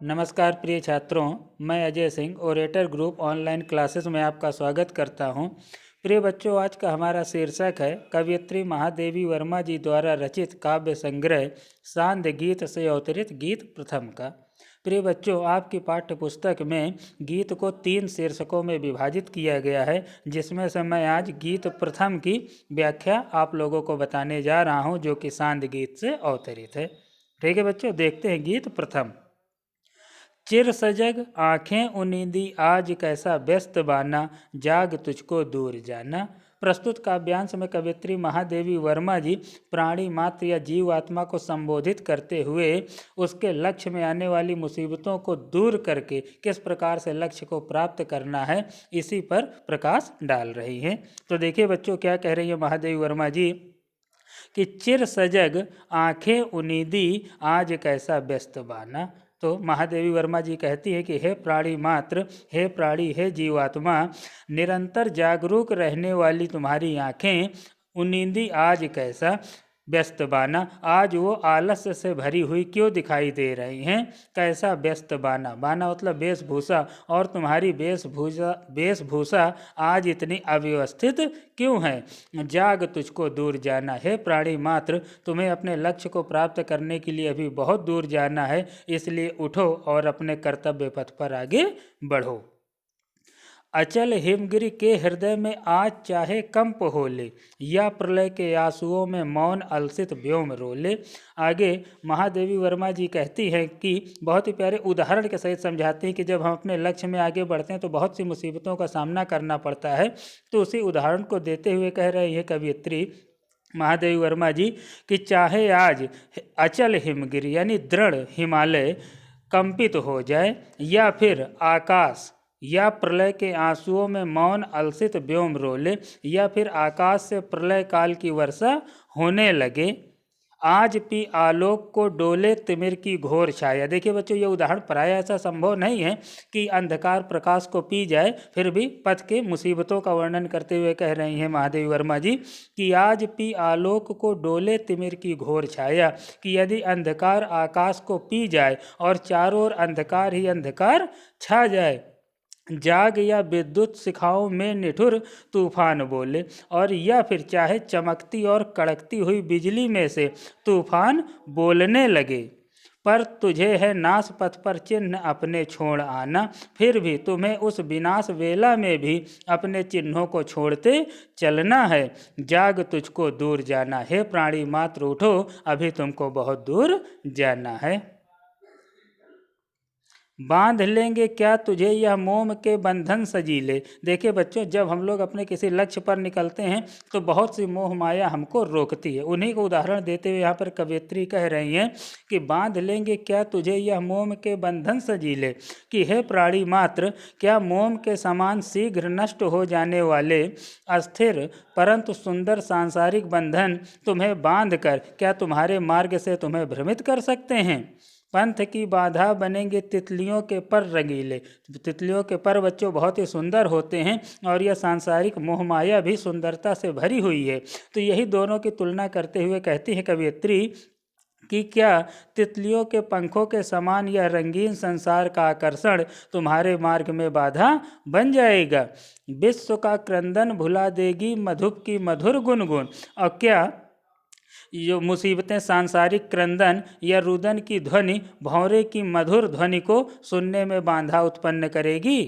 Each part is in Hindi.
नमस्कार प्रिय छात्रों, मैं Ajay Singh orator group online classes में आपका स्वागत करता हूं। प्रिय बच्चों, आज का हमारा शीर्षक है कवयित्री महादेवी वर्मा जी द्वारा रचित काव्य संग्रह सांध्य गीत से अवतरित गीत प्रथम का। प्रिय बच्चों, आपकी पाठ्य पुस्तक में गीत को 3 शीर्षकों में विभाजित किया गया है, जिसमें से मैं आज गीत प्रथम की व्याख्या आप लोगों को बताने जा रहा हूं, जो कि सांध्य गीत से अवतरित है। ठीक है बच्चों, देखते हैं गीत प्रथम। चिर सजग आँखें उनींदी आज कैसा व्यस्त बाना, जाग तुझको दूर जाना। प्रस्तुत काव्यांश में कवयित्री महादेवी वर्मा जी प्राणी मात्र या जीव आत्मा को संबोधित करते हुए उसके लक्ष्य में आने वाली मुसीबतों को दूर करके किस प्रकार से लक्ष्य को प्राप्त करना है, इसी पर प्रकाश डाल रही हैं। तो देखिए बच्चों, क्या कह रही है महादेवी वर्मा जी कि चिर सजग आँखें उनींदी आज कैसा व्यस्त बाना। तो महादेवी वर्मा जी कहती है कि हे प्राणी मात्र, हे प्राणी, हे जीवात्मा, निरंतर जागरूक रहने वाली तुम्हारी आँखें उनींदी आज कैसा व्यस्त बाना, आज वो आलस्य से भरी हुई क्यों दिखाई दे रही हैं। कैसा व्यस्त बाना, बाना मतलब वेशभूषा, और तुम्हारी वेशभूषा आज इतनी अव्यवस्थित क्यों है। जाग तुझको दूर जाना, है प्राणी मात्र, तुम्हें अपने लक्ष्य को प्राप्त करने के लिए अभी बहुत दूर जाना है, इसलिए उठो और अपने कर्तव्य पथ पर आगे बढ़ो। अचल हिमगिरि के हृदय में आज चाहे कंप होले, या प्रलय के आंसुओं में मौन अलसित व्योम रोले। आगे महादेवी वर्मा जी कहती हैं कि बहुत ही प्यारे उदाहरण के सहित समझाती हैं कि जब हम अपने लक्ष्य में आगे बढ़ते हैं तो बहुत सी मुसीबतों का सामना करना पड़ता है। तो उसी उदाहरण को देते हुए कह रही है कवयित्री महादेवी वर्मा जी कि चाहे आज अचल हिमगिरि यानी दृढ़ हिमालय कंपित हो जाए, या फिर आकाश या प्रलय के आंसुओं में मौन अलसित व्योम रोले, या फिर आकाश से प्रलय काल की वर्षा होने लगे, आज पी आलोक को डोले तिमिर की घोर छाया। देखिए बच्चों, ये उदाहरण प्राय ऐसा संभव नहीं है कि अंधकार प्रकाश को पी जाए, फिर भी पथ के मुसीबतों का वर्णन करते हुए कह रही हैं महादेवी वर्मा जी कि आज पी आलोक को डोले तिमिर की घोर छाया, कि यदि अंधकार आकाश को पी जाए और चारों ओर अंधकार ही अंधकार छा जाए, जाग या विद्युत शिखाओं में निठुर तूफान बोले, और या फिर चाहे चमकती और कड़कती हुई बिजली में से तूफान बोलने लगे, पर तुझे है नाश पथ पर चिन्ह अपने छोड़ आना, फिर भी तुम्हें उस विनाश वेला में भी अपने चिन्हों को छोड़ते चलना है। जाग तुझको दूर जाना, है प्राणी मात्र उठो, अभी तुमको बहुत दूर जाना है। बांध लेंगे क्या तुझे यह मोम के बंधन सजीले। देखिए बच्चों, जब हम लोग अपने किसी लक्ष्य पर निकलते हैं तो बहुत सी मोह माया हमको रोकती है। उन्हीं को उदाहरण देते हुए यहाँ पर कवयित्री कह रही हैं कि बांध लेंगे क्या तुझे यह मोम के बंधन सजीले, कि हे प्राणी मात्र, क्या मोम के समान शीघ्र नष्ट हो जाने वाले अस्थिर परंतु सुंदर सांसारिक बंधन तुम्हें बांध कर क्या तुम्हारे मार्ग से तुम्हें भ्रमित कर सकते हैं। पंथ की बाधा बनेंगे तितलियों के पर रंगीले। तितलियों के पर बच्चों बहुत ही सुंदर होते हैं, और यह सांसारिक मोहमाया भी सुंदरता से भरी हुई है। तो यही दोनों की तुलना करते हुए कहती है कवयित्री कि क्या तितलियों के पंखों के समान यह रंगीन संसार का आकर्षण तुम्हारे मार्ग में बाधा बन जाएगा। विश्व का क्रंदन भुला देगी मधुप की मधुर गुनगुन, और क्या जो मुसीबतें सांसारिक क्रंदन या रुदन की ध्वनि भौरे की मधुर ध्वनि को सुनने में बाधा उत्पन्न करेगी।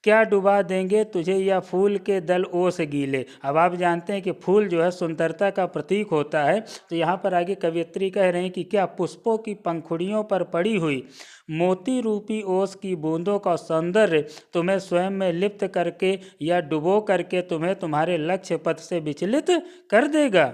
क्या डुबा देंगे तुझे या फूल के दल ओस गीले। अब आप जानते हैं कि फूल जो है सुंदरता का प्रतीक होता है। तो यहाँ पर आगे कवयित्री कह रहे हैं कि क्या पुष्पों की पंखुड़ियों पर पड़ी हुई मोती रूपी ओस की बूंदों का सौंदर्य तुम्हें स्वयं में लिप्त करके या डुबो करके तुम्हें तुम्हारे लक्ष्य पथ से विचलित कर देगा।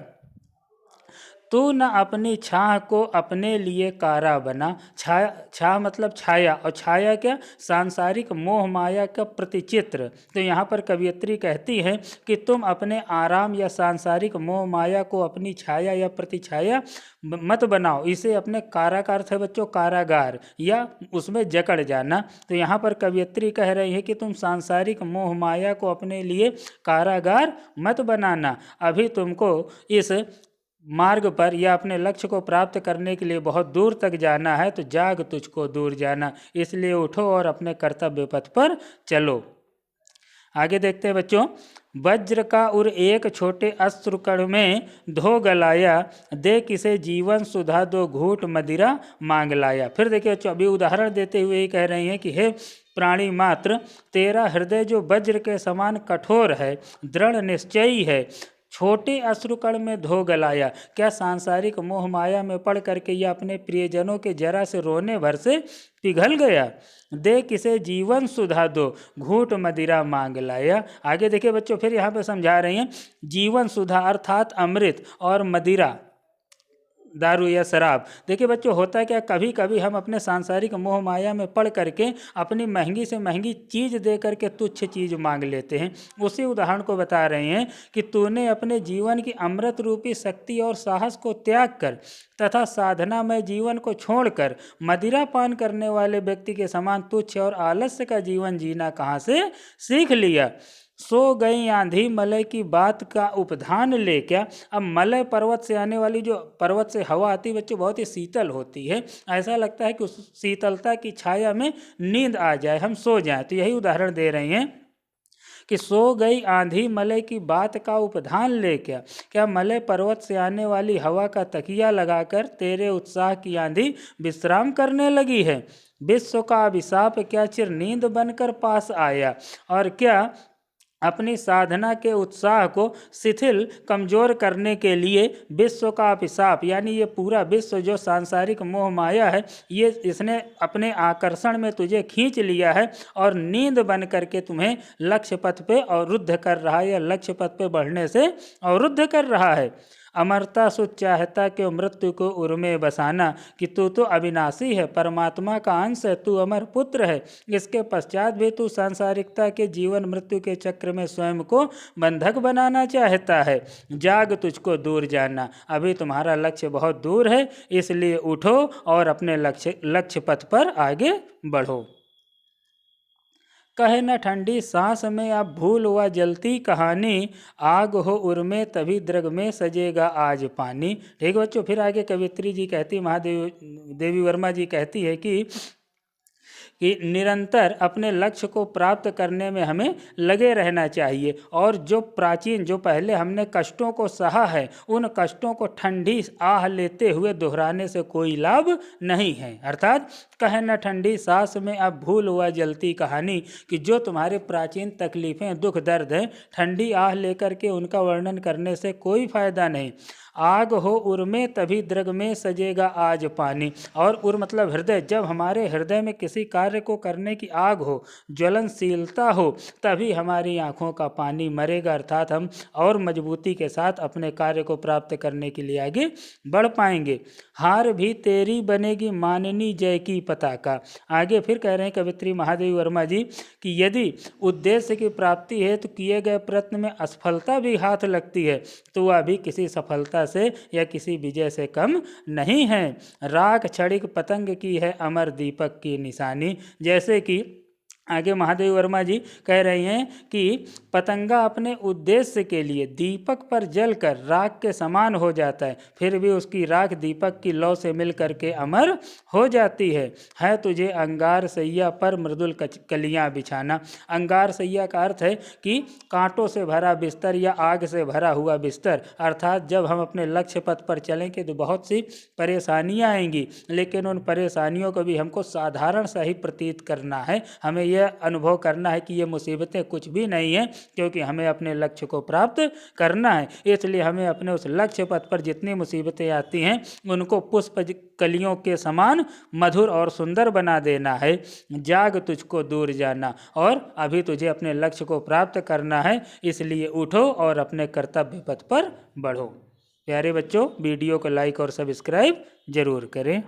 तू न अपनी छाह को अपने लिए कारा बना। छाह मतलब छाया, और छाया क्या, सांसारिक मोह माया का प्रतिचित्र। तो यहाँ पर कवयित्री कहती है कि तुम अपने आराम या सांसारिक मोह माया को अपनी छाया या प्रतिछाया मत बनाओ। इसे अपने कारा का अर्थ है बच्चों कारागार, या उसमें जकड़ जाना। तो यहाँ पर कवयित्री कह रही है कि तुम सांसारिक मोह माया को अपने लिए कारागार मत बनाना, अभी तुमको इस मार्ग पर या अपने लक्ष्य को प्राप्त करने के लिए बहुत दूर तक जाना है तो जाग तुझको दूर जाना, इसलिए उठो और अपने कर्तव्य पथ पर चलो। आगे देखते हैं बच्चों, वज्र का उर एक छोटे अस्त्र कण में धो गलाया, दे किसे जीवन सुधा दो घूट मदिरा मांग लाया। फिर देखिए बच्चों, अभी उदाहरण देते हुए ही कह रही हैं कि हे प्राणी मात्र, तेरा हृदय जो वज्र के समान कठोर है, दृढ़ निश्चयी है, छोटे अश्रुकण में धो गलाया। क्या सांसारिक मोह माया में पड़ करके यह अपने प्रियजनों के जरा से रोने भर से पिघल गया? दे किसे जीवन सुधा दो घूट मदिरा मांग लाया। आगे देखिए बच्चों, फिर यहाँ पे समझा रही हैं, जीवन सुधा अर्थात अमृत और मदिरा दारू या शराब। देखिए बच्चों, होता है क्या, कभी कभी हम अपने सांसारिक मोह माया में पड़ करके अपनी महंगी से महंगी चीज़ दे करके तुच्छ चीज़ मांग लेते हैं। उसी उदाहरण को बता रहे हैं कि तूने अपने जीवन की अमृत रूपी शक्ति और साहस को त्याग कर तथा साधना में जीवन को छोड़कर मदिरा पान करने वाले व्यक्ति के समान तुच्छ और आलस्य का जीवन जीना कहाँ से सीख लिया? सो गई आंधी मलय की बात का उपधान ले क्या। अब मलय पर्वत से आने वाली जो पर्वत से हवा आती है बच्चों, बहुत ही शीतल होती है, ऐसा लगता है कि उस शीतलता की छाया में नींद आ जाए, हम सो जाएं। तो यही उदाहरण दे रहे हैं कि सो गई आंधी मलय की बात का उपधान ले क्या मलय पर्वत से आने वाली हवा का तकिया लगाकर तेरे उत्साह की आंधी विश्राम करने लगी है? विश्व का अभिशाप क्या चिर नींद बनकर पास आया, और क्या अपनी साधना के उत्साह को शिथिल कमजोर करने के लिए विश्व का अभिशाप, यानी ये पूरा विश्व जो सांसारिक मोह माया है, ये इसने अपने आकर्षण में तुझे खींच लिया है और नींद बन करके तुम्हें लक्ष्य पथ पे अवरुद्ध कर रहा है या लक्ष्य पथ पे बढ़ने से अवरुद्ध कर रहा है। अमरता सुच चाहता क्यों मृत्यु को उर्मे बसाना, कि तू तो अविनाशी है, परमात्मा का अंश है, तू अमर पुत्र है, इसके पश्चात भी तू सांसारिकता के जीवन मृत्यु के चक्र में स्वयं को बंधक बनाना चाहता है। जाग तुझको दूर जाना, अभी तुम्हारा लक्ष्य बहुत दूर है, इसलिए उठो और अपने लक्ष्य पथ पर आगे बढ़ो। कहे न ठंडी सांस में अब भूल व जलती कहानी, आग हो उर्मे तभी द्रग में सजेगा आज पानी। ठीक बच्चों, फिर आगे कवित्री जी कहती, देवी वर्मा जी कहती है कि निरंतर अपने लक्ष्य को प्राप्त करने में हमें लगे रहना चाहिए, और जो प्राचीन जो पहले हमने कष्टों को सहा है, उन कष्टों को ठंडी आह लेते हुए दोहराने से कोई लाभ नहीं है। अर्थात कहे न ठंडी सांस में अब भूल हुआ जलती कहानी, कि जो तुम्हारे प्राचीन तकलीफ़ें दुख दर्द हैं, ठंडी आह लेकर के उनका वर्णन करने से कोई फायदा नहीं। आग हो उर्मे तभी द्रग में सजेगा आज पानी, और उर मतलब हृदय, जब हमारे हृदय में किसी कार्य को करने की आग हो, ज्वलनशीलता हो, तभी हमारी आँखों का पानी मरेगा, अर्थात हम और मजबूती के साथ अपने कार्य को प्राप्त करने के लिए आगे बढ़ पाएंगे। हार भी तेरी बनेगी माननी जय की पताका। आगे फिर कह रहे हैं कवित्री महादेवी वर्मा जी कि यदि उद्देश्य की प्राप्ति है तो किए गए प्रयत्न में असफलता भी हाथ लगती है तो वह भी किसी सफलता से या किसी विजय से कम नहीं है। राख क्षणिक पतंग की है अमर दीपक की निशानी। जैसे कि आगे महादेवी वर्मा जी कह रही हैं कि पतंगा अपने उद्देश्य के लिए दीपक पर जलकर राख के समान हो जाता है, फिर भी उसकी राख दीपक की लौ से मिल करके अमर हो जाती है तुझे अंगार सैया पर मृदुल कलियां बिछाना। अंगार सैया का अर्थ है कि कांटों से भरा बिस्तर या आग से भरा हुआ बिस्तर, अर्थात जब हम अपने लक्ष्य पथ पर चलेंगे तो बहुत सी परेशानियां आएंगी, लेकिन उन परेशानियों को भी हमको साधारण सा ही प्रतीत करना है। हमें यह अनुभव करना है कि ये मुसीबतें कुछ भी नहीं हैं, क्योंकि हमें अपने लक्ष्य को प्राप्त करना है। इसलिए हमें अपने उस लक्ष्य पथ पर जितनी मुसीबतें आती हैं उनको पुष्प कलियों के समान मधुर और सुंदर बना देना है। जाग तुझको दूर जाना, और अभी तुझे अपने लक्ष्य को प्राप्त करना है, इसलिए उठो और अपने कर्तव्य पथ पर बढ़ो। प्यारे बच्चों, वीडियो को लाइक और सब्सक्राइब जरूर करें।